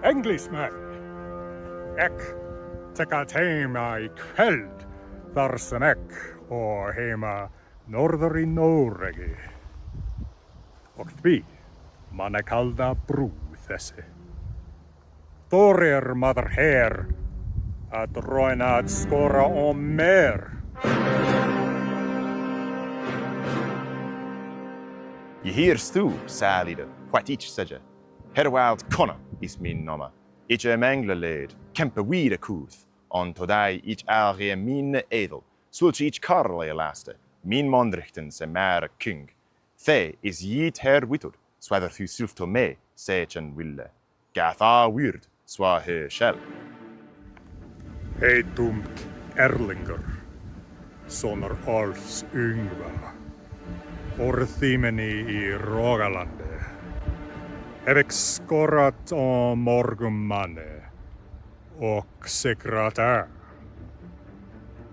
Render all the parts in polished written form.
Englishmen, ek tycker hemma I kväll där som ek och hemma norr I Norge. Och vi, man är kallda brothesse. Torir mother här att roinat skora om mer. Je hear stu, sælide, what each sedje. Herwild konna is min nomma. Ich mangle leid, kempe wieder kuth. On todai ich alge mine edel. Sulch ich karle laste. Min mondrichten se mer king. They is yet her witud. Swather thu sulf to me, sechen wille. Gath a weird, swa he shell. Hei dumt Erlinger, soner Olfs yngva. Orthimeni I Rogalande. Heb skorat om morgonmanne och sekretär.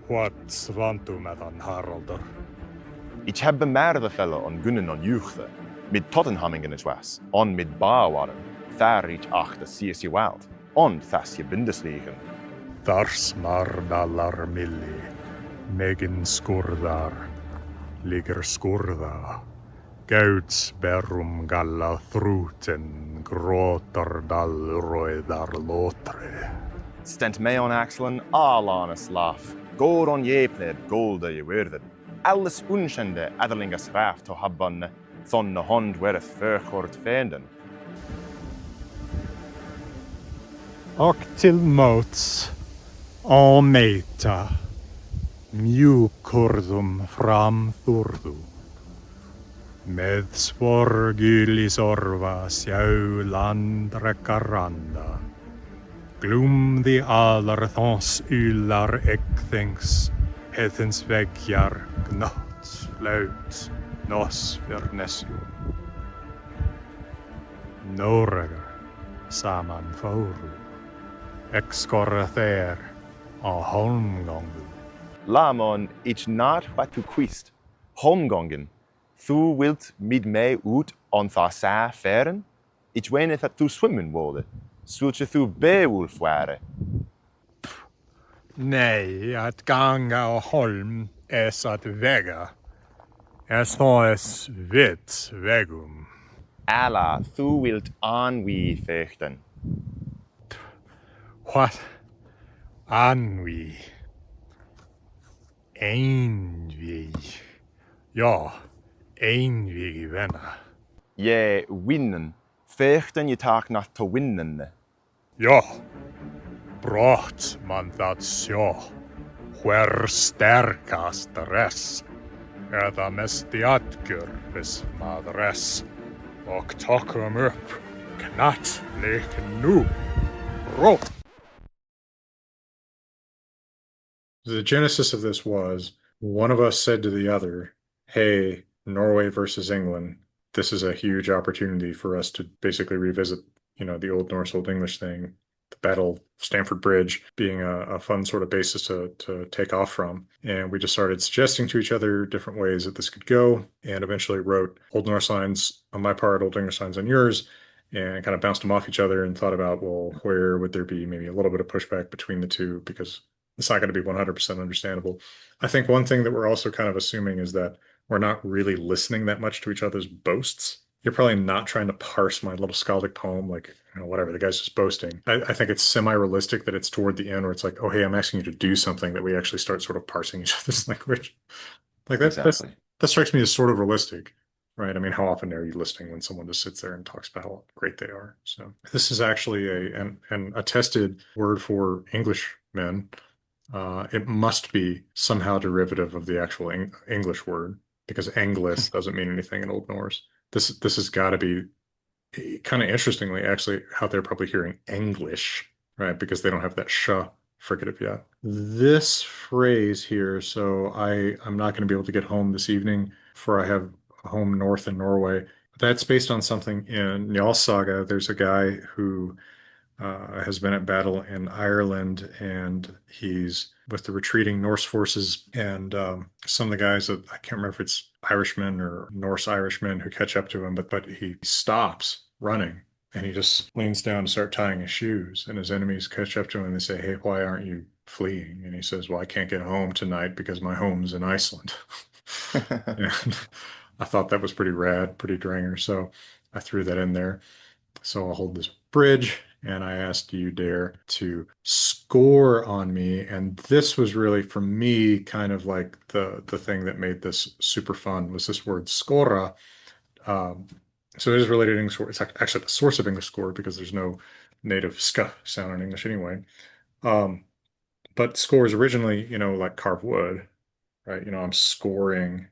What svantumätan Haralder. Ich habe merde felle on gunnen on juchte. Mit Tottenhammingen is was. On mit Bauwaren. Thar ich achte sies je wild. On thas je Bundesligen. Thars mardallar milli. Megin skurdar. Ligger skurda. Gauts berum galla thruten. Gråter dal roedar lotre. Stent me on axelen, all on a slaaf. Går on jepled, golde je weirdet. Alles unskende aderlingas raft to habban. Thonne hond wereth förkort fänden. Och till mots. Ameta. Mjukordum fram thurdu. Med svorgylisorva sjaulandrekaranda. Glum de allerthons ylar ekthings. Hethens väggar gnots flaut. Nos vernesio. Norregar saman foru. Exkorre ther a holmgångu. Lamon ich not what to quist. Homgongen. Thu wilt mid me ut on tha sa feren? Ich weneth at thu swimmen wolde. Sulche thu beewulf ware. Nej, att ganga och holm är att väga. Jag snås vitt vägum. Alla, thu wilt anwi fechten. What? Anwi. Einvi. Ja, einvi vänner. Je winnen. Fechten je tak nacht to winnen. Ja. Brott man dat så. Hver stärkast res. Äta mest I atgörves madres. Och takum upp. Knatt lek nu. Rå. The genesis of this was one of us said to the other, hey, Norway versus England, this is a huge opportunity for us to basically revisit, the Old Norse, Old English thing, the Battle of Stamford Bridge being a fun sort of basis to take off from. And we just started suggesting to each other different ways that this could go, and eventually wrote Old Norse lines on my part, Old English lines on yours, and kind of bounced them off each other and thought about, well, where would there be maybe a little bit of pushback between the two, because it's not going to be 100% understandable. I think one thing that we're also kind of assuming is that we're not really listening that much to each other's boasts. You're probably not trying to parse my little skaldic poem, like, whatever, the guy's just boasting. I think it's semi-realistic that it's toward the end where it's like, oh, hey, I'm asking you to do something, that we actually start sort of parsing each other's language. Like that, Exactly. that strikes me as sort of realistic, right? I mean, how often are you listening when someone just sits there and talks about how great they are? So this is actually an attested word for Englishmen. It must be somehow derivative of the actual English word, because Anglis doesn't mean anything in Old Norse. This has got to be kind of interestingly, actually, how they're probably hearing English, right? Because they don't have that sh fricative yet. This phrase here, so I'm not going to be able to get home this evening, for I have a home north in Norway. That's based on something in Njal Saga. There's a guy who has been at battle in Ireland, and he's with the retreating Norse forces, and some of the guys that I can't remember if it's Irishmen or Norse Irishmen who catch up to him, but he stops running and he just leans down to start tying his shoes. And his enemies catch up to him and they say, "Hey, why aren't you fleeing?" And he says, "Well, I can't get home tonight because my home's in Iceland." And I thought that was pretty rad, pretty dranger. So I threw that in there. So I'll hold this bridge and I asked you, Dare, to score on me. And this was really for me kind of like the thing that made this super fun was this word scora. Um, so it is related to English. It's actually the source of English score because there's no native ska sound in English anyway. Um, but score is originally, like carve wood, right? I'm scoring.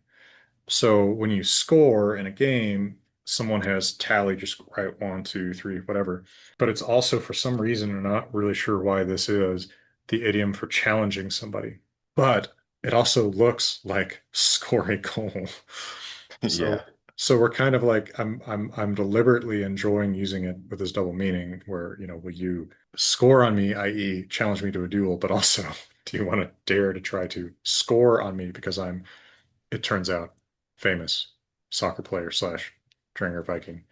So when you score in a game, someone has tallied just right, one, two, three, whatever. But it's also for some reason, I'm not really sure why this is, the idiom for challenging somebody. But it also looks like score a goal. Yeah. So so we're kind of like I'm deliberately enjoying using it with this double meaning where, will you score on me, i.e., challenge me to a duel, but also do you want to dare to try to score on me because I'm, it turns out, famous soccer player slash Dringer Viking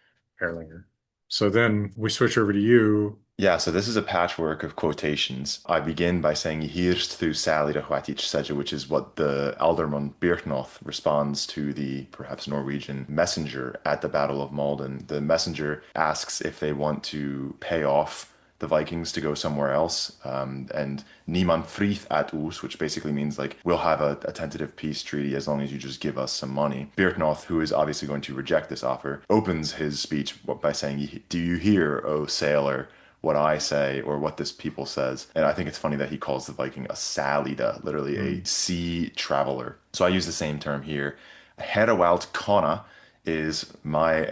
Erlinger. So then we switch over to you. Yeah, so this is a patchwork of quotations. I begin by saying Hírst thu Sally Hwatich Seja, which is what the Alderman Birknoth responds to the perhaps Norwegian messenger at the Battle of Malden. The messenger asks if they want to pay off the Vikings to go somewhere else. And Niemand frieth at us, which basically means like we'll have a tentative peace treaty as long as you just give us some money. Birknoth, who is obviously going to reject this offer, opens his speech by saying, "Do you hear, O sailor, what I say or what this people says?" And I think it's funny that he calls the Viking a salida, literally a Hmm. sea traveler. So I use the same term here. Herawalt Conna is my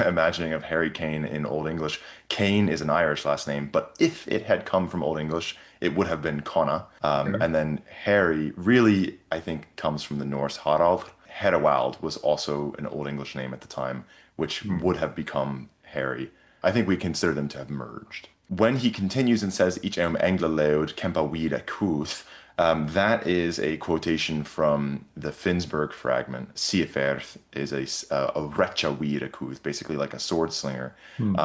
imagining of Harry Kane in Old English. Kane is an Irish last name, but if it had come from Old English, it would have been Conna. Okay. And then Harry really, I think, comes from the Norse Harald. Hedewald was also an Old English name at the time, which Hmm. would have become Harry. I think we consider them to have merged. When he continues and says, "Ich engla leod kempa vida kuth," that is a quotation from the Finnsburg fragment. Siaferth is a recha vida kuth, basically like a sword slinger. Hmm.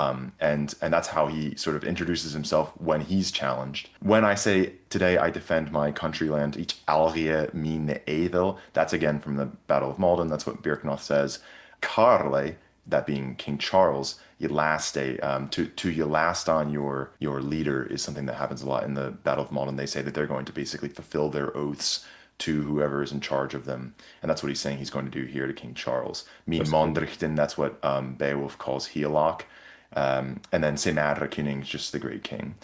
And that's how he sort of introduces himself when he's challenged. When I say, "Today I defend my country land, each algie mine edel," that's again from the Battle of Malden. That's what Birknoth says. Carle, that being King Charles, you last day to you last on your leader is something that happens a lot in the Battle of Malden. They say that they're going to basically fulfill their oaths to whoever is in charge of them, and that's what he's saying he's going to do here to King Charles. Min That's cool. Mondrichten, that's what Beowulf calls Healok, and then Senarra Kuning is just the great king.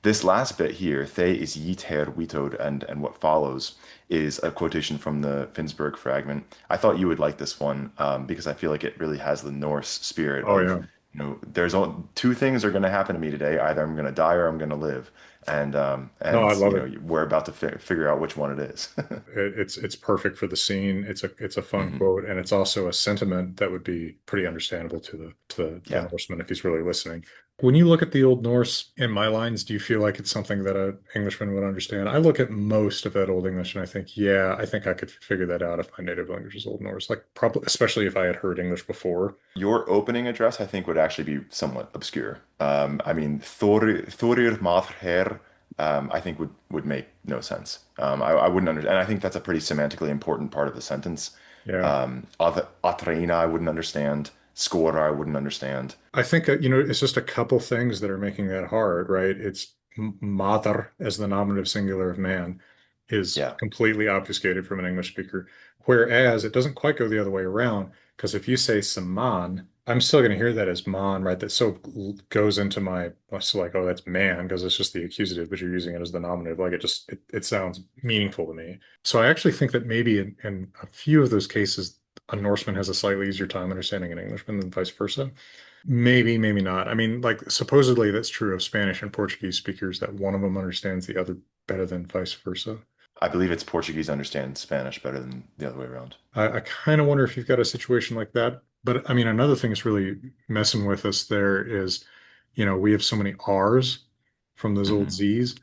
This last bit here, "The is yiter witod," and what follows is a quotation from the Finnsburg fragment. I thought you would like this one because I feel like it really has the Norse spirit Oh of, yeah. there's only two things are going to happen to me today. Either I'm going to die or I'm going to live. And No, I love it. we're about to figure out which one it is. It's perfect for the scene. It's a fun Mhm. quote, and it's also a sentiment that would be pretty understandable to the Yeah. Norseman if he's really listening. When you look at the Old Norse in my lines, do you feel like it's something that a Englishman would understand? I look at most of that Old English and I think, yeah, I think I could figure that out if my native language is Old Norse. Like probably, especially if I had heard English before. Your opening address, I think, would actually be somewhat obscure. I mean, Thorir Mather, I think would make no sense. I wouldn't understand, and I think that's a pretty semantically important part of the sentence. Yeah. Atreina, I wouldn't understand. Skora, I wouldn't understand. I think it's just a couple things that are making that hard, right? It's mother as the nominative singular of man is Yeah, completely obfuscated from an English speaker, whereas it doesn't quite go the other way around. Because if you say saman, I'm still going to hear that as man, right? That so goes into my so like, oh, that's man because it's just the accusative, but you're using it as the nominative. Like it sounds meaningful to me. So I actually think that maybe in a few of those cases, a Norseman has a slightly easier time understanding an Englishman than vice versa. Maybe, maybe not. I mean, like supposedly that's true of Spanish and Portuguese speakers that one of them understands the other better than vice versa. I believe it's Portuguese understand Spanish better than the other way around. I kind of wonder if you've got a situation like that. But I mean, another thing that's really messing with us there is, we have so many R's from those old Hmm. Z's,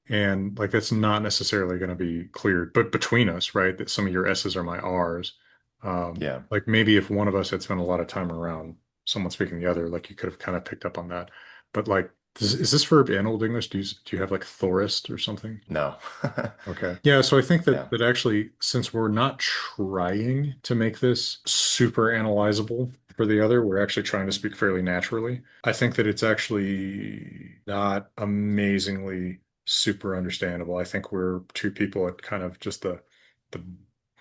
and like that's not necessarily going to be cleared, but between us, right? That some of your S's are my R's. Yeah. Like maybe if one of us had spent a lot of time around someone speaking the other, like you could have kind of picked up on that. But like, is this verb in Old English? Do you have like thorist or something? No. Okay. Yeah, so I think Yeah. that actually, since we're not trying to make this super analyzable for the other, we're actually trying to speak fairly naturally. I think that it's actually not amazingly super understandable. I think we're two people at kind of just the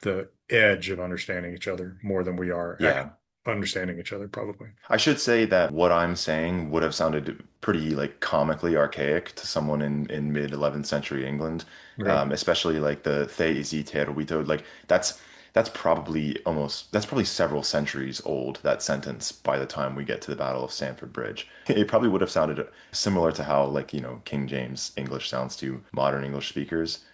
the edge of understanding each other more than we are actually Yeah. understanding each other, probably. I should say that what I'm saying would have sounded pretty like comically archaic to someone in mid 11th century England, Okay. especially like the "Te isi te ruito." Like that's probably several centuries old, that sentence, by the time we get to the Battle of Stamford Bridge. It probably would have sounded similar to how, like, King James English sounds to modern English speakers.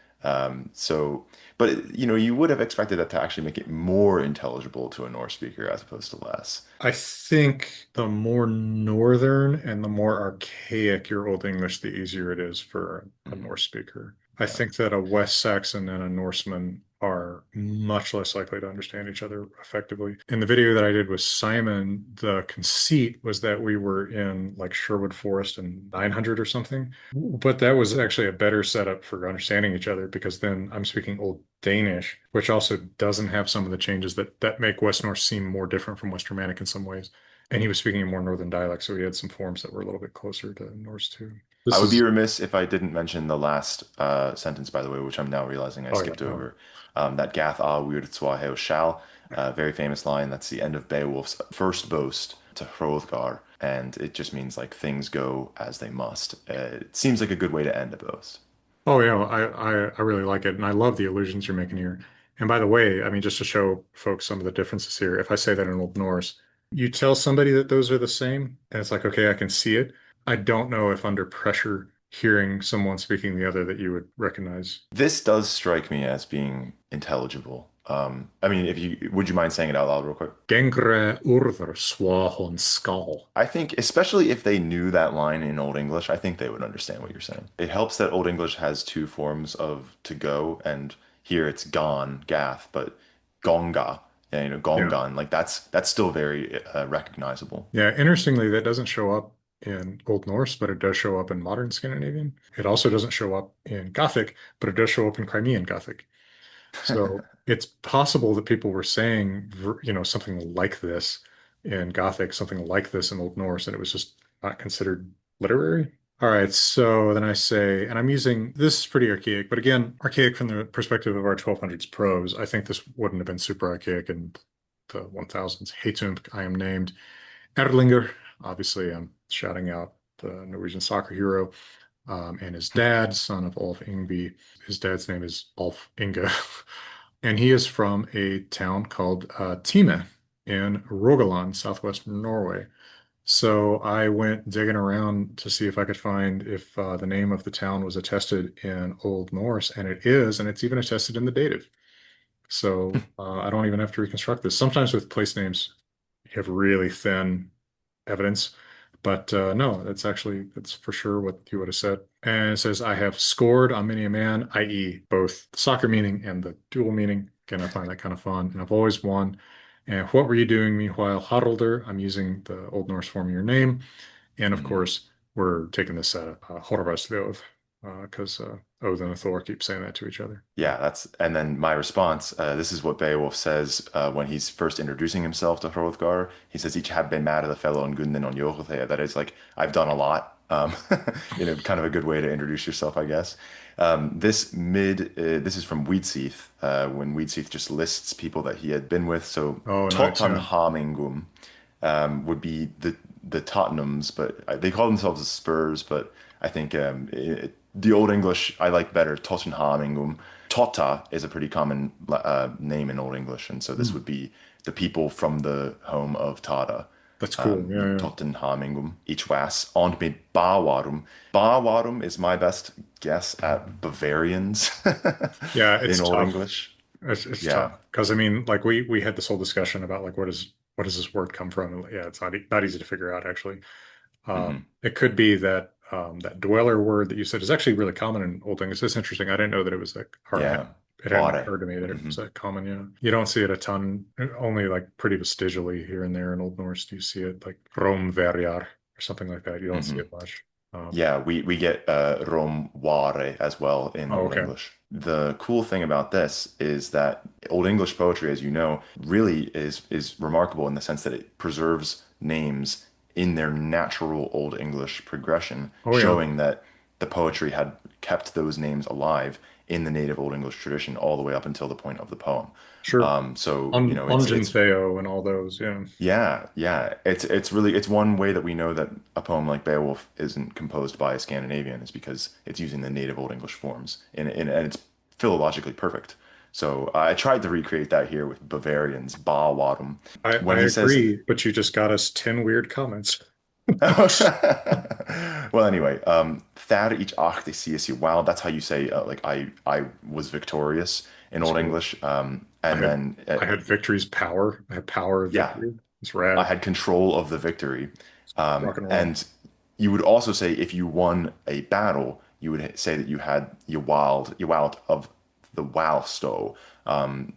So, but you would have expected that to actually make it more intelligible to a Norse speaker as opposed to less. I think the more northern and the more archaic your Old English, the easier it is for a Mhm. Norse speaker. I Yeah. think that a West Saxon and a Norseman are much less likely to understand each other effectively. In the video that I did with Simon, the conceit was that we were in like Sherwood Forest in 900 or something. But that was actually a better setup for understanding each other because then I'm speaking Old Danish, which also doesn't have some of the changes that make West Norse seem more different from West Germanic in some ways. And he was speaking a more northern dialect, so he had some forms that were a little bit closer to Norse too. I This would be is, remiss if I didn't mention the last sentence, by the way, which I'm now realizing I oh yeah, skipped no. over. That Gath a wir Zwaheo shall, very famous line. That's the end of Beowulf's first boast to Hrothgar, and it just means like things go as they must. It seems like a good way to end a boast. Oh yeah, I really like it, and I love the allusions you're making here. And by the way, I mean just to show folks some of the differences here, if I say that in Old Norse, you tell somebody that those are the same, and it's like, okay, I can see it. I don't know if under pressure, hearing someone speaking the other that you would recognize. This does strike me as being intelligible. I mean, if you would you mind saying it out loud real quick? Gengre urður swahon skal. I think, especially if they knew that line in Old English, I think they would understand what you're saying. It helps that Old English has two forms of to go, and here it's gone, gath, but gonga, yeah, Yeah. gongan, like that's still very recognizable. Yeah, interestingly, that doesn't show up in Old Norse, but it does show up in modern Scandinavian. It also doesn't show up in Gothic, but it does show up in Crimean Gothic. So it's possible that people were saying, something like this in Gothic, something like this in Old Norse, and it was just not considered literary. All right, so then I say, and I'm using this is pretty archaic, but again, archaic from the perspective of our 1200s prose. I think this wouldn't have been super archaic in the 1000s. Hetump, I am named. Erlinger, obviously, I'm shouting out the Norwegian soccer hero, and his dad, son of Ulf Ingby. His dad's name is Ulf Inge, and he is from a town called Time in Rogaland, southwest Norway. So I went digging around to see if I could find if the name of the town was attested in Old Norse, and it is, and it's even attested in the dative. So I don't even have to reconstruct this. Sometimes with place names, you have really thin evidence. But no, that's for sure what you would have said. And it says, I have scored on many a man, i.e., both the soccer meaning and the dual meaning. Again, I find that kind of fun. And I've always won. And what were you doing meanwhile, Haraldur? I'm using the Old Norse form of your name. And of Mhm. course, we're taking this Horvarslev because Odin and Thor keep saying that to each other. Yeah, and then my response. This is what Beowulf says when he's first introducing himself to Hrothgar. He says, "Ich habe been mad at the fellow on Gunden on Jochel." That is like, I've done a lot. Kind of a good way to introduce yourself, I guess. This is from Wheatseath, when Wheatseath just lists people that he had been with. So Oh, nice. Yeah. Tottenhamingum would be the Tottenhams, but they call themselves the Spurs. But I think the Old English I like better. Tottenhamingum. Totta is a pretty common name in Old English, and so this Hmm. would be the people from the home of Tada. That's cool. I Yeah, yeah. Tottenhamingum, each was, and med Bawarum. Bawarum is my best guess at Bavarians Yeah, in it's Old tough. English. It's Yeah. tough because I mean, like we had this whole discussion about like what does this word come from? And, yeah, it's not easy to figure out actually. hmm It could be that that dweller word that you said is actually really common in Old English. It's interesting. I didn't know that it was that hard. Yeah. it hadn't Ware. occurred to me that it Hmm. was that common. Yeah, you don't see it a ton. Only like pretty vestigially here and there in Old Norse do you see it, like Romverjar or something like that. You don't see Hmm. it much. Yeah, we get rom ware as well in Oh, Old okay, English. The cool thing about this is that Old English poetry, as you know, really is remarkable in the sense that it preserves names in their natural Old English progression, oh yeah, showing that the poetry had kept those names alive in the native Old English tradition all the way up until the point of the poem. sure. So, On Ongen Theo and all those. Yeah, yeah, yeah. It's really it's one way that we know that a poem like Beowulf isn't composed by a Scandinavian is because it's using the native Old English forms and it's philologically perfect. So I tried to recreate that here with Bavarians, Ba Wadum. I When he says agree, but you just got us 10 weird comments. well, anyway, Thad each achte sees you. Wow, that's how you say like I was victorious in That's Old cool. English. I And had then I had victory's power. I had power of yeah, victory. It's I rad. had control of the victory. Rock and roll. And you would also say if you won a battle, you would say that you wowed of the Wowstow,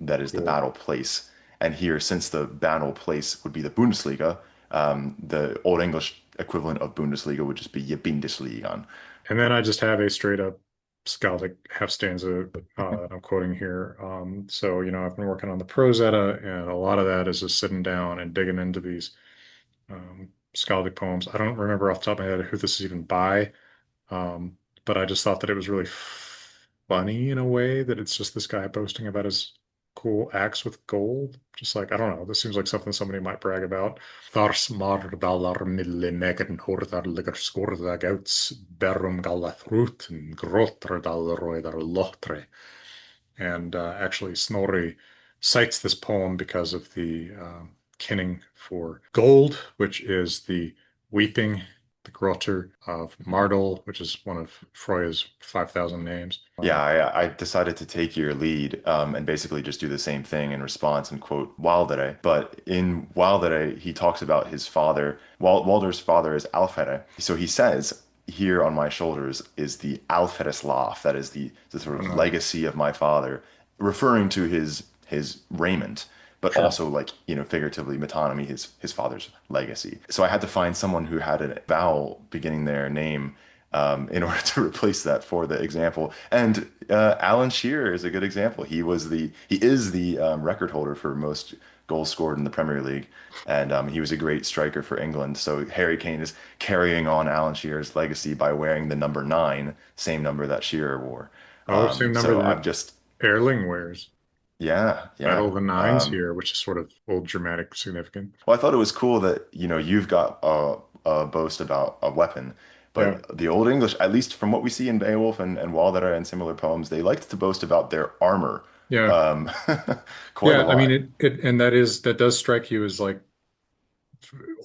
that is the Cool. battle place. And here, since the battle place would be the Bundesliga, the Old English equivalent of Bundesliga would just be Je Bundesliga. And then I just have a straight up Skaldic half stanza I'm quoting here. So, I've been working on the prosetta, and a lot of that is just sitting down and digging into these Skaldic poems. I don't remember off the top of my head who this is even by, um, but I just thought that it was really funny in a way that it's just this guy boasting about his cool axe with gold. Just like, I don't know, this seems like something somebody might brag about. Thars mardalar mille megern hordar ligger skorda gauts berum galla thruten grotter dal roidar lotre. And actually, Snorri cites this poem because of the kinning for gold, which is the weeping, the grotter of Mardol, which is one of Freya's 5,000 names. Yeah, I decided to take your lead and basically just do the same thing in response and quote Waldere. But in Waldere, he talks about his father. Walder's father is Alfere. So he says, here on my shoulders is the Alferes laugh. That is the sort of Uh, legacy of my father, referring to his raiment, but sure. also like, figuratively metonymy, his father's legacy. So I had to find someone who had a vowel beginning their name in order to replace that for the example. And Alan Shearer is a good example. He is the record holder for most goals scored in the Premier League, and he was a great striker for England. So Harry Kane is carrying on Alan Shearer's legacy by wearing the number 9, same number that Shearer wore. Oh, same number So I'm that just Erling wears. yeah, Battle yeah. of the Nines here, which is sort of old dramatic significant. Well, I thought it was cool that, you've got a boast about a weapon, Yeah. but the Old English, at least from what we see in Beowulf and Waldere and similar poems, they liked to boast about their armor Yeah. um, quite a Yeah. I mean, lot. and that does strike you as like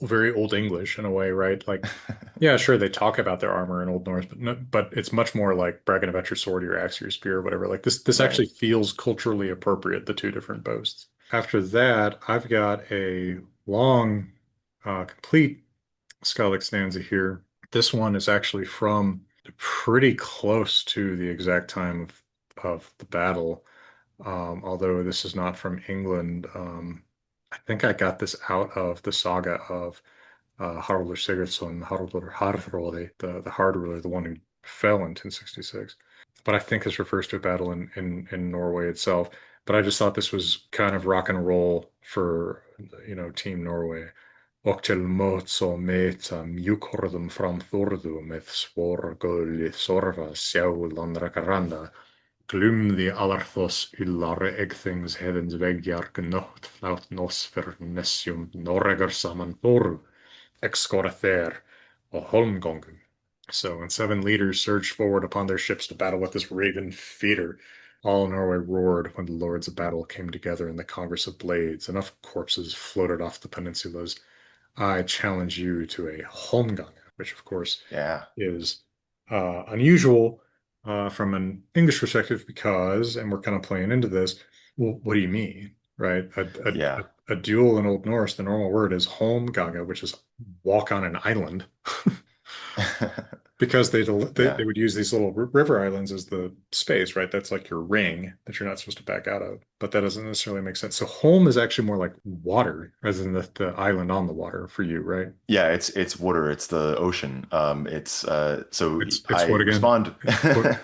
very Old English in a way, right? Like, yeah, sure, they talk about their armor in Old Norse, but no, but it's much more like bragging about your sword, your axe, your spear, or whatever. Like this Right. actually feels culturally appropriate, the two different boasts. After that, I've got a long, complete Skaldic stanza here. This one is actually from pretty close to the exact time of the battle. Although this is not from England. I think I got this out of the saga of Haraldur Sigurdsson, Haraldur Harðróði, the hard ruler, the one who fell in 1066. But I think this refers to a battle in Norway itself. But I just thought this was kind of rock and roll for, Team Norway. Og til móts og meta mjúkorðum fram þórðu með svorgölið sorfa sjálandra garanda. Glumði allarþoss yllar eggþings heðins veggjar gnótt flátt nos fyrir nessjum Noregar saman fóru. Excorathère, or Holmgongum. So when 7 leaders surged forward upon their ships to battle with this raven feeder, all Norway roared when the lords of battle came together in the Congress of Blades. Enough corpses floated off the peninsulas. I challenge you to a Holmgang, which of course Yeah. is unusual from an English perspective because, and we're kind of playing into this, well, what do you mean, right? Yeah. A duel in Old Norse, the normal word is holmganga, which is walk on an island. because they Yeah. would use these little river islands as the space, right? That's like your ring that you're not supposed to back out of. But that doesn't necessarily make sense. So home is actually more like water rather than the island on the water for you, right? Yeah, it's water, it's the ocean. It's so It's what I again? respond What?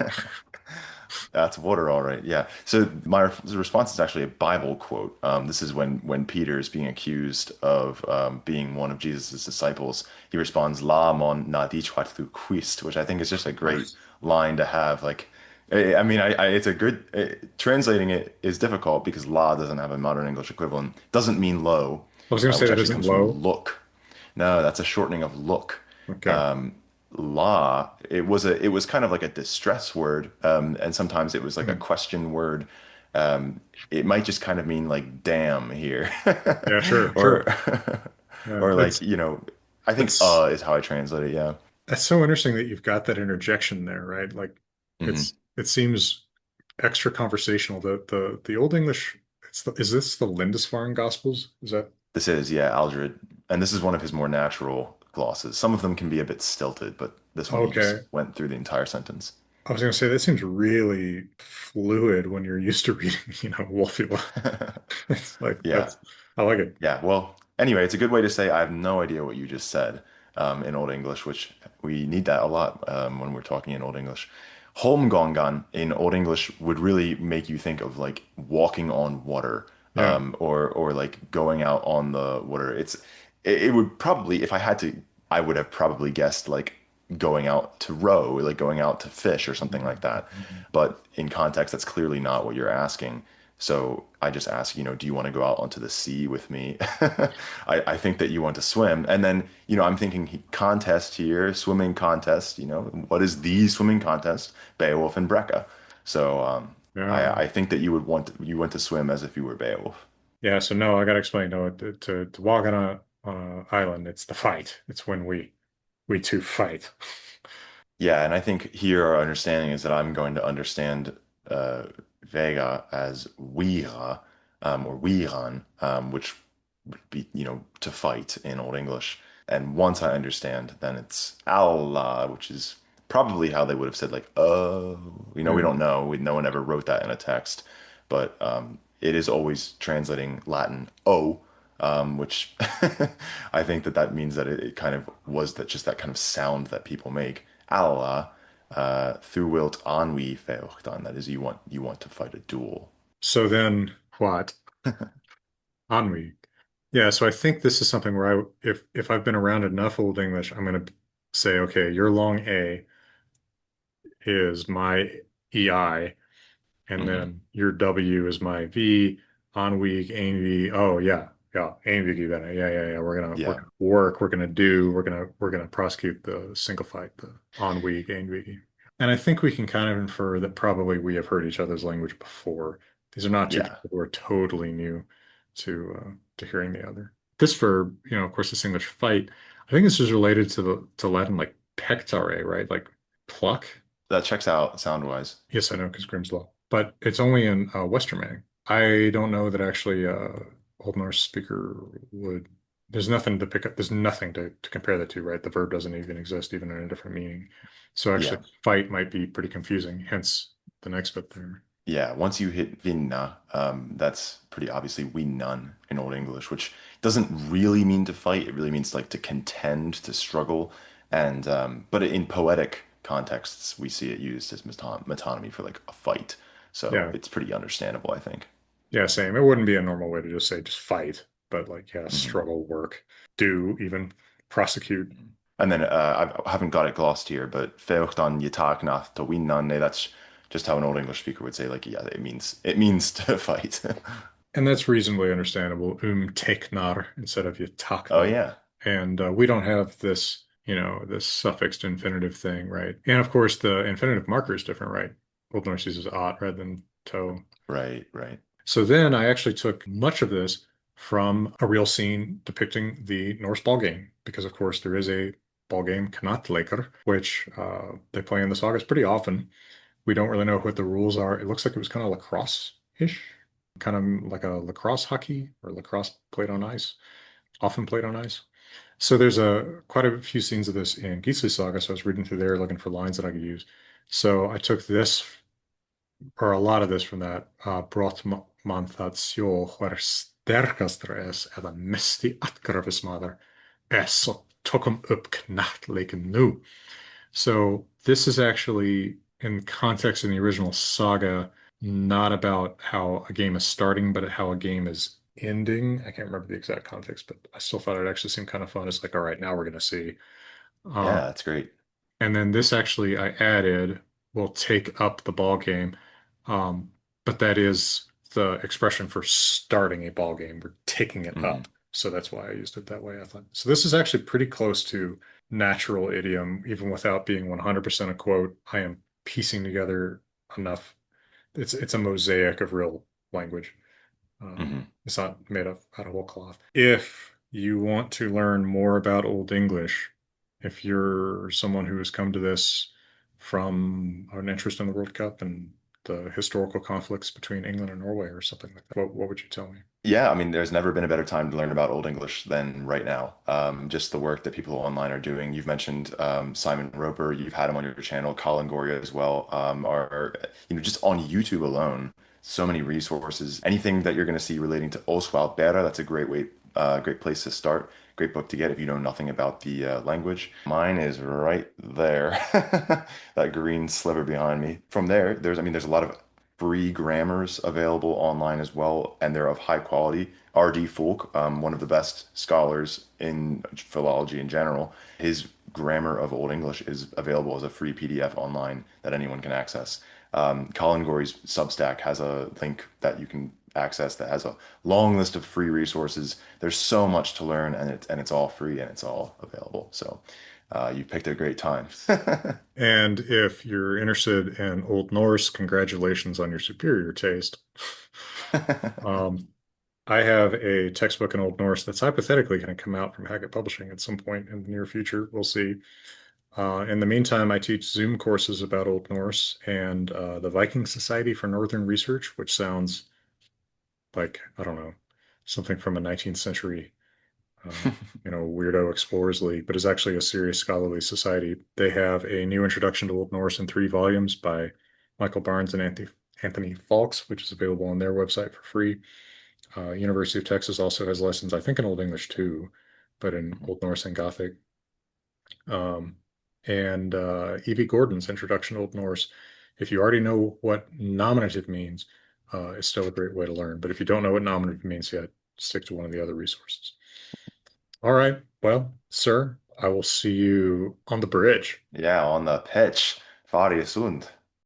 That's water, all right. Yeah. So my response is actually a Bible quote. This is when Peter is being accused of being one of Jesus's disciples. He responds, "La mon na tu Christ," which I think is just a great line to have. Like, I mean, it's a good translating it is difficult because "la" doesn't have a modern English equivalent. Doesn't mean low, I was going to say which that actually isn't comes from low. look. No, that's a shortening of look. Okay. La, it was kind of like a distress word, and sometimes it was like a Hmm. question word. It might just kind of mean like damn here, Yeah, sure, or sure. Yeah, or like that's I think that's is how I translate it. Yeah. that's so interesting that you've got that interjection there, right? Like Hmm. it seems extra conversational. The Old English, is this the Lindisfarne Gospels? Is that This is, yeah, Aldred, and this is one of his more natural glosses. Some of them can be a bit stilted, but this one he just okay? went through the entire sentence. I was going to say that seems really fluid when you're used to reading, Wolfula. It's like Yeah. that's I like it. Yeah, well, anyway, it's a good way to say I have no idea what you just said in Old English, which we need that a lot when we're talking in Old English. Holmgången in Old English would really make you think of like walking on water Yeah. or like going out on the water. It would probably, if I had to, I would have probably guessed like going out to row, like going out to fish or something like that. But in context, that's clearly not what you're asking. So I just ask, do you want to go out onto the sea with me? I think that you want to swim. And then, I'm thinking contest here, swimming contest, what is the swimming contest? Beowulf and Brecca. So Yeah. I think that you want to swim as if you were Beowulf. Yeah, so no, I gotta explain. No, to walk on a island, it's the fight. It's when we two fight. Yeah, and I think here our understanding is that I'm going to understand uh, Vega as Wira or Wiran, which would be, to fight in Old English. And once I understand, then it's Allah, which is probably how they would have said like, oh, we Yeah. don't know. No one ever wrote that in a text, but it is always translating Latin "oh," which I think that means that it kind of was that just that kind of sound that people make. Allah, thu wilt ennui vechten. That is, you want to fight a duel. So then what? Ennui. Yeah, so I think this is something where if I've been around enough Old English, I'm gonna say, okay, your long A is my EI, and Hmm. then your W is my V, on week, ain V. Oh yeah, yeah, ain V better. Yeah, yeah, yeah. We're Yeah, gonna work. We're gonna prosecute the single fight, the on week, ain V. And I think we can kind of infer that probably we have heard each other's language before. These are not two yeah, people who are totally new to hearing the other. This verb, of course, this English fight. I think this is related to Latin like pectare, right? Like pluck. that checks out sound-wise. Yes, I know, because Grimm's Law. But it's only in Westermanning. I don't know that actually Old Norse speaker would. There's nothing to pick up. There's nothing to compare the two, right? The verb doesn't even exist, even in a different meaning. So Yeah, actually, fight might be pretty confusing. Hence the next bit there. yeah. Once you hit vinna, that's pretty obviously winnan in Old English, which doesn't really mean to fight. It really means like to contend, to struggle, and but in poetic contexts, we see it used as metonymy for like a fight. So Yeah, it's pretty understandable, I think. yeah, same. It wouldn't be a normal way to just say just fight, but like yeah, Mhm. struggle, work, do even prosecute. And then I haven't got it glossed here, but feochtan yatagnath to winnan, that's just how an Old English speaker would say, like, yeah, it means to fight. And that's reasonably understandable. Teknar instead of Oh yataknar. yeah, And we don't have this, this suffixed infinitive thing, right? And of course, the infinitive marker is different, right? Old Norse uses ot rather than to. right, right. So then I actually took much of this from a real scene depicting the Norse ball game, because of course there is a ball game, Knattleikur, which they play in the sagas pretty often. We don't really know what the rules are. It looks like it was kind of lacrosse-ish, kind of like a lacrosse hockey or lacrosse played on ice, often played on ice. So there's quite a few scenes of this in Gisli Saga, so I was reading through there looking for lines that I could use. So I took this, or a lot of this from that, brot man það sjó hver sterkastur eða mesti atkvæðismaður så tökum upp knattleiken nu. So this is actually in context in the original saga, not about how a game is starting, but how a game is ending. I can't remember the exact context, but I still thought it actually seemed kind of fun. It's like, all right, now we're going to see. Yeah, Um, that's great. and then this actually I added will take up the ball game. Um, but that is the expression for starting a ball game. We're taking it Mhm. up. So that's why I used it that way, I thought. So this is actually pretty close to natural idiom, even without being 100% a quote. I am piecing together enough. It's a mosaic of real language. Mhm. It's not made up out of whole cloth. If you want to learn more about Old English, if you're someone who has come to this from an interest in the World Cup and the historical conflicts between England and Norway or something like that, what would you tell me? Yeah, I mean, there's never been a better time to learn about Old English than right now. Just the work that people online are doing. You've mentioned Simon Roper, you've had him on your channel, Colin Goria as well. Are just on YouTube alone, so many resources. Anything that you're going to see relating to Oswald Bera, that's a great place to start. Great book to get if you know nothing about the language. Mine is right there, that green sliver behind me. From there, there's a lot of free grammars available online as well, and they're of high quality. R.D. Folk, one of the best scholars in philology in general, his grammar of Old English is available as a free PDF online that anyone can access. Colin Gorey's Substack has a link that you can access that has a long list of free resources. There's so much to learn, and it's all free and it's all available. So you picked a great time. And if you're interested in Old Norse, congratulations on your superior taste. Um, I have a textbook in Old Norse that's hypothetically going to come out from Hackett Publishing at some point in the near future. We'll see. In the meantime, I teach Zoom courses about Old Norse and the Viking Society for Northern Research, which sounds like, I don't know, something from a 19th century, weirdo explorers league, but is actually a serious scholarly society. They have a new introduction to Old Norse in 3 volumes by Michael Barnes and Anthony Falks, which is available on their website for free. University of Texas also has lessons, I think, in Old English too, but in Old Norse and Gothic. Um, and Evie Gordon's Introduction to Old Norse. If you already know what nominative means, it's still a great way to learn. But if you don't know what nominative means yet, stick to one of the other resources. All right. Well, sir, I will see you on the bridge. Yeah, on the pitch. Faria Sund.